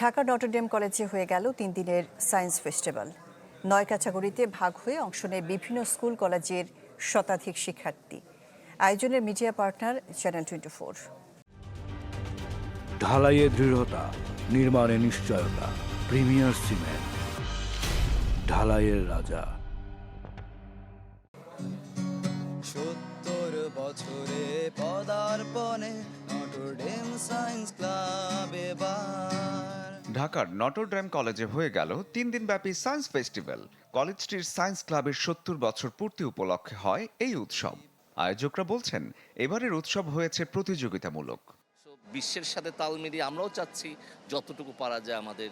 Dhaka Notre Dame কলেজে হয়ে গেল 3 দিনের সায়েন্স ফেস্টিভ্যাল। 9 ক্যাটাগরিতে ভাগ হয়ে অংশ নেয় বিভিন্ন স্কুল কলেজের শতাধিক শিক্ষার্থী। আয়োজনের মিডিয়া পার্টনার চ্যানেল 24। ঢালাইয়ে দৃঢ়তা, নির্মাণে নিশ্চয়তা, প্রিমিয়ার সিমেন্ট, ঢালাইয়ের রাজা। 70 বছরে পদার্পণে নটরডেম সায়েন্স ক্লাব এবার। ঢাকার নটরডেম কলেজে হয়ে গেল 3 দিনব্যাপী সায়েন্স ফেস্টিভ্যাল। কলেজটির সায়েন্স ক্লাবের 70 বছর পূর্তি উপলক্ষে হয় এই উৎসব। আয়োজকরা বলছেন, এবারের উৎসব হয়েছে প্রতিযোগিতামূলক। বিশ্বের সাথে তাল মিলিয়ে আমরাও চাচ্ছি যতটুকু পারা যায় আমাদের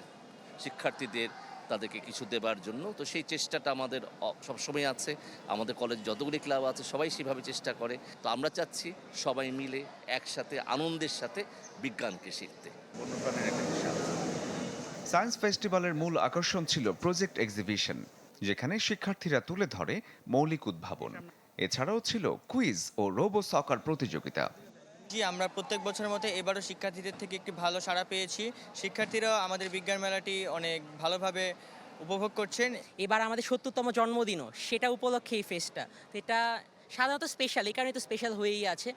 শিক্ষার্থীদের তাদেরকে কিছু দেবার জন্য। তো সেই চেষ্টাটা আমাদের সবসময় আছে। আমাদের কলেজ যতগুলি ক্লাব আছে সবাই সেভাবে চেষ্টা করে। তো আমরা চাচ্ছি সবাই মিলে একসাথে আনন্দের সাথে বিজ্ঞানকে শিখতে। সায়েন্স ফেস্টিভ্যালের মূল আকর্ষণ ছিল প্রজেক্ট এক্সিবিশন, যেখানে শিক্ষার্থীরা তুলে ধরে মৌলিক উদ্ভাবন। এছাড়াও ছিল কুইজ ও রোবো সকার প্রতিযোগিতা। জি, আমরা প্রত্যেক বছরের মতো এবারও শিক্ষার্থীদের থেকে একটি ভালো সাড়া পেয়েছি। শিক্ষার্থীরাও আমাদের বিজ্ঞান মেলাটি অনেক ভালোভাবে উপভোগ করছেন। এবার আমাদের ৭০তম জন্মদিনও, সেটা উপলক্ষে এই ফেস্টটা। তো এটা সাধারণত স্পেশাল, এই কারণে তো স্পেশাল হয়েই আছে।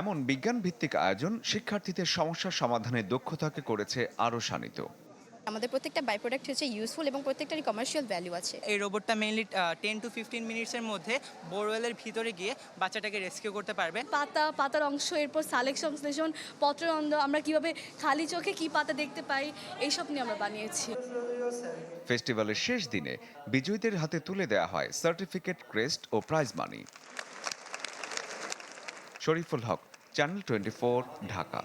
এমন বিজ্ঞান ভিত্তিক আয়োজন শিক্ষার্থীদের সমস্যা সমাধানের দক্ষতাকে করেছে আরও শানিত। আমাদের প্রত্যেকটা বাই প্রোডাক্ট হচ্ছে ইউজফুল এবং প্রত্যেকটারই কমার্শিয়াল ভ্যালু আছে। এই রোবটটা মেইনলি 10 to 15 মিনিটসের মধ্যে বোরওয়েলের ভিতরে গিয়ে বাচ্চাটাকে রেস্কিউ করতে পারবে। পাতার অংশ, এরপর সালেক সংশ্লেষণ, পত্ররন্ধ্র, আমরা কিভাবে খালি চোখে কি পাতা দেখতে পাই, এইসব নিয়ে আমরা বানিয়েছি। ফেস্টিভ্যালের শেষ দিনে বিজয়ীদের হাতে তুলে দেওয়া হয় সার্টিফিকেট, ক্রেস্ট ও প্রাইজ মানি। শরীফুল হক, চ্যানেল 24, ঢাকা।